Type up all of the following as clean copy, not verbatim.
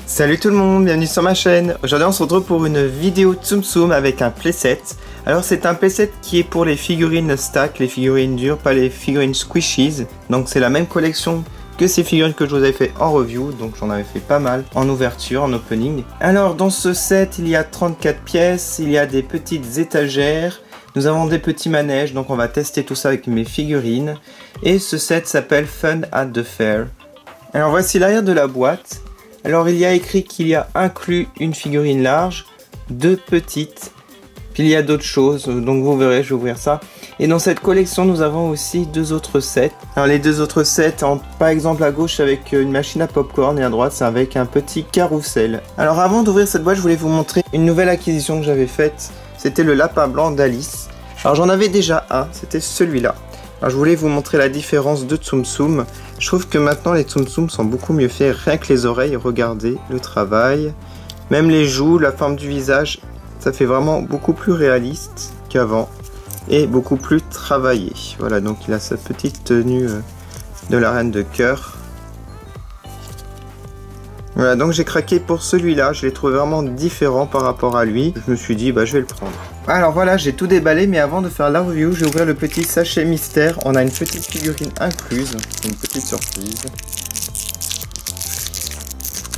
Salut tout le monde, bienvenue sur ma chaîne. Aujourd'hui on se retrouve pour une vidéo Tsum Tsum avec un playset. Alors c'est un playset qui est pour les figurines stack, les figurines dures, pas les figurines squishies. Donc c'est la même collection que ces figurines que je vous avais fait en review, donc j'en avais fait pas mal en ouverture, en opening. Alors dans ce set il y a 34 pièces, il y a des petites étagères, nous avons des petits manèges, donc on va tester tout ça avec mes figurines. Et ce set s'appelle Fun at the Fair. Alors voici l'arrière de la boîte. Alors il y a écrit qu'il y a inclus une figurine large, deux petites, puis il y a d'autres choses, donc vous verrez, je vais ouvrir ça. Et dans cette collection nous avons aussi deux autres sets. Alors les deux autres sets, par exemple à gauche avec une machine à popcorn et à droite c'est avec un petit carrousel. Alors avant d'ouvrir cette boîte je voulais vous montrer une nouvelle acquisition que j'avais faite, c'était le lapin blanc d'Alice. Alors j'en avais déjà un, c'était celui-là. Alors je voulais vous montrer la différence de Tsum Tsum. Je trouve que maintenant les Tsum Tsum sont beaucoup mieux faits, rien que les oreilles, regardez le travail. Même les joues, la forme du visage, ça fait vraiment beaucoup plus réaliste qu'avant. Et beaucoup plus travaillé. Voilà, donc il a sa petite tenue de la reine de cœur. Voilà, donc j'ai craqué pour celui-là, je l'ai trouvé vraiment différent par rapport à lui. Je me suis dit, bah je vais le prendre. Alors voilà, j'ai tout déballé, mais avant de faire la review, je vais ouvrir le petit sachet mystère. On a une petite figurine incluse, une petite surprise.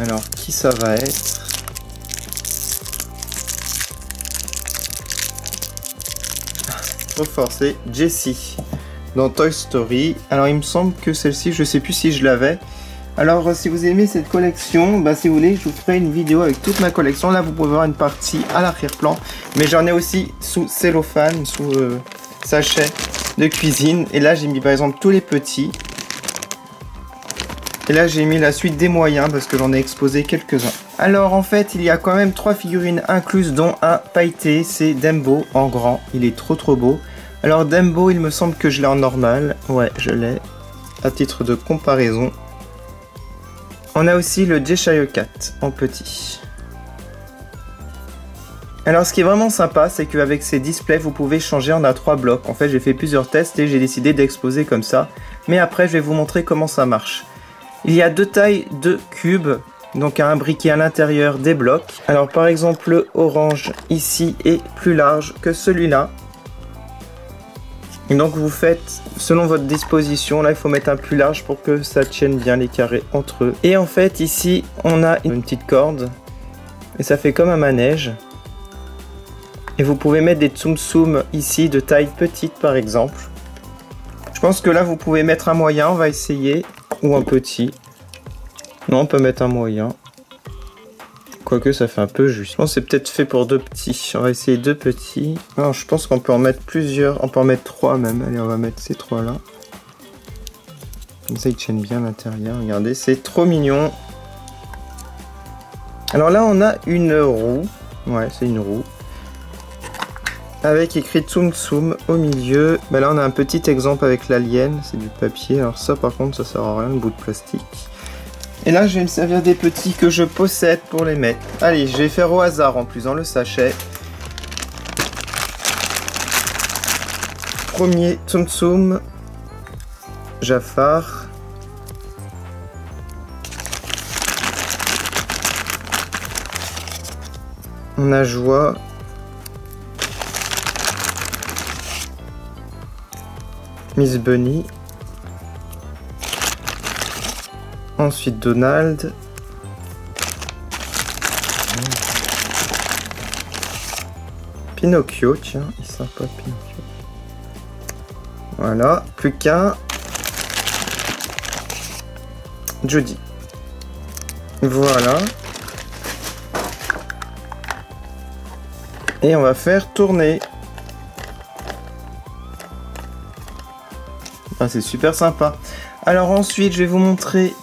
Alors, qui ça va être? Trop fort, c'est Jessie dans Toy Story. Alors il me semble que celle-ci, je sais plus si je l'avais. Alors si vous aimez cette collection, bah, si vous voulez je vous ferai une vidéo avec toute ma collection. Là vous pouvez voir une partie à l'arrière-plan, mais j'en ai aussi sous cellophane, sous sachet de cuisine. Et là j'ai mis par exemple tous les petits. Et là j'ai mis la suite des moyens parce que j'en ai exposé quelques-uns. Alors en fait il y a quand même 3 figurines incluses dont un pailleté, c'est Dumbo en grand, il est trop beau. Alors Dumbo il me semble que je l'ai en normal, ouais je l'ai, à titre de comparaison. On a aussi le Cheshire Cat en petit. Alors ce qui est vraiment sympa c'est qu'avec ces displays vous pouvez changer en 3 blocs. En fait j'ai fait plusieurs tests et j'ai décidé d'exposer comme ça. Mais après je vais vous montrer comment ça marche. Il y a 2 tailles de cubes, donc un briquet à l'intérieur des blocs. Alors par exemple le orange ici est plus large que celui-là. Et donc vous faites selon votre disposition, là il faut mettre un plus large pour que ça tienne bien les carrés entre eux. Et en fait ici on a une petite corde et ça fait comme un manège. Et vous pouvez mettre des Tsum Tsum ici de taille petite par exemple. Je pense que là vous pouvez mettre un moyen, on va essayer, ou un petit. Non, on peut mettre un moyen. Quoique ça fait un peu juste. Je pense que c'est peut-être fait pour 2 petits. On va essayer 2 petits. Alors je pense qu'on peut en mettre plusieurs. On peut en mettre 3 même. Allez, on va mettre ces 3 là. Comme ça ils tiennent bien à l'intérieur. Regardez, c'est trop mignon. Alors là on a une roue. Ouais, c'est une roue. Avec écrit Tsum Tsum au milieu. Ben là on a un petit exemple avec l'alien. C'est du papier. Alors ça par contre ça sert à rien, le bout de plastique. Et là, je vais me servir des petits que je possède pour les mettre. Allez, je vais faire au hasard en plus dans le sachet. Premier Tsum Tsum. Jafar. On a Joie. Miss Bunny. Ensuite Donald. Pinocchio, tiens, il est sympa Pinocchio. Voilà, plus qu'un. Jody. Voilà. Et on va faire tourner. Ah, c'est super sympa. Alors ensuite, je vais vous montrer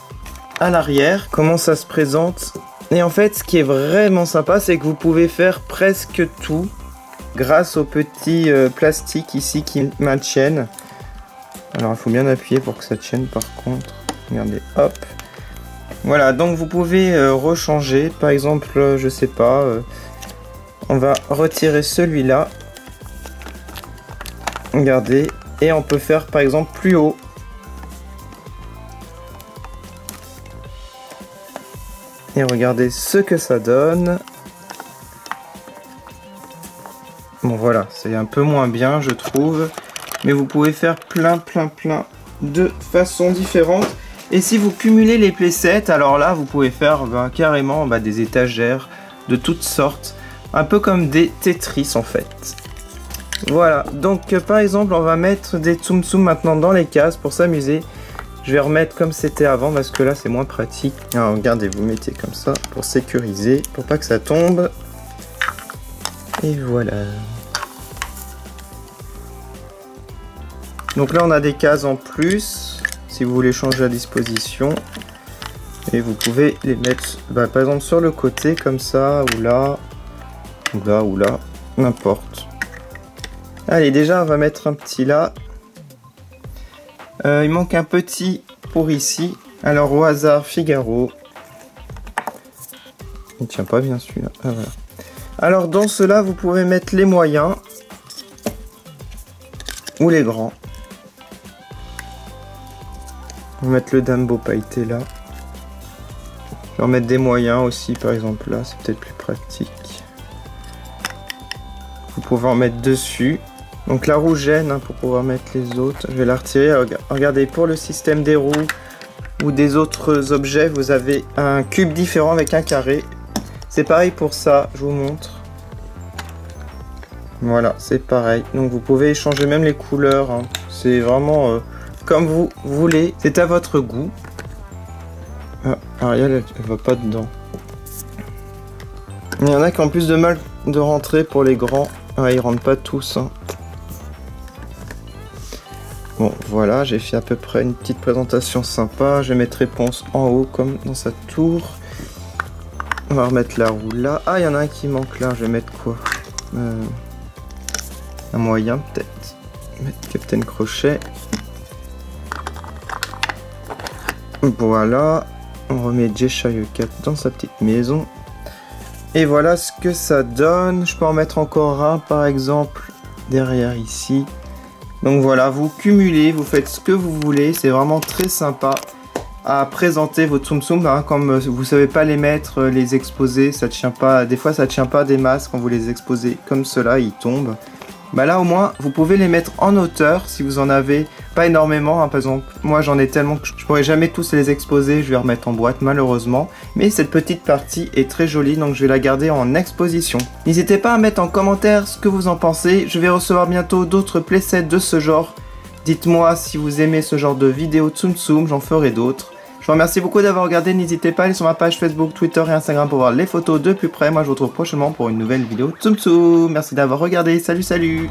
à l'arrière comment ça se présente. Et en fait ce qui est vraiment sympa c'est que vous pouvez faire presque tout grâce aux petits plastiques ici qui maintiennent. Alors il faut bien appuyer pour que ça tienne par contre. Regardez, hop. Voilà, donc vous pouvez rechanger. Par exemple, je sais pas, on va retirer celui-là. Regardez, et on peut faire par exemple plus haut. Et regardez ce que ça donne. Bon voilà, c'est un peu moins bien je trouve. Mais vous pouvez faire plein de façons différentes. Et si vous cumulez les playsets, alors là vous pouvez faire carrément des étagères de toutes sortes. Un peu comme des Tetris en fait. Voilà, donc par exemple on va mettre des Tsum Tsum maintenant dans les cases pour s'amuser. Je vais remettre comme c'était avant parce que là c'est moins pratique. Alors regardez, vous mettez comme ça pour sécuriser, pour pas que ça tombe. Et voilà. Donc là on a des cases en plus, si vous voulez changer la disposition. Et vous pouvez les mettre par exemple sur le côté comme ça, ou là, ou là, n'importe. Allez, déjà on va mettre un petit là. Il manque un petit pour ici. Alors au hasard, Figaro. Il ne tient pas bien celui-là. Ah, voilà. Alors dans cela vous pouvez mettre les moyens ou les grands. On va mettre le Dumbo pailleté là. Je vais remettre des moyens aussi, par exemple là, c'est peut-être plus pratique. Vous pouvez en mettre dessus. Donc la roue gêne pour pouvoir mettre les autres. Je vais la retirer. Regardez, pour le système des roues ou des autres objets, vous avez un cube différent avec un carré. C'est pareil pour ça, je vous montre. Voilà, c'est pareil. Donc vous pouvez échanger même les couleurs. C'est vraiment... comme vous voulez, c'est à votre goût. Ah, Ariel, elle va pas dedans. Il y en a qui ont plus de mal de rentrer pour les grands. Ah, ils rentrent pas tous. Bon, voilà, j'ai fait à peu près une petite présentation sympa. Je vais mettre réponse en haut comme dans sa tour. On va remettre la roue là. Ah, il y en a un qui manque là. Je vais mettre quoi? Un moyen peut-être. Mettre Captain Crochet. Voilà, on remet Cheshire Cat dans sa petite maison. Et voilà ce que ça donne. Je peux en mettre encore un par exemple derrière ici. Donc voilà, vous cumulez, vous faites ce que vous voulez. C'est vraiment très sympa à présenter vos Tsum Tsum. Comme vous savez pas les mettre, les exposer, ça tient pas. Des fois ça tient pas des masses quand vous les exposez comme cela, ils tombent. Là au moins vous pouvez les mettre en hauteur si vous en avez pas énormément. Par exemple moi j'en ai tellement que je pourrais jamais tous les exposer, je vais remettre en boîte malheureusement. Mais cette petite partie est très jolie donc je vais la garder en exposition. N'hésitez pas à mettre en commentaire ce que vous en pensez. Je vais recevoir bientôt d'autres playsets de ce genre. Dites-moi si vous aimez ce genre de vidéos Tsum Tsum, j'en ferai d'autres. Je vous remercie beaucoup d'avoir regardé, n'hésitez pas à aller sur ma page Facebook, Twitter et Instagram pour voir les photos de plus près. Moi je vous retrouve prochainement pour une nouvelle vidéo Tsum Tsum. Merci d'avoir regardé, salut.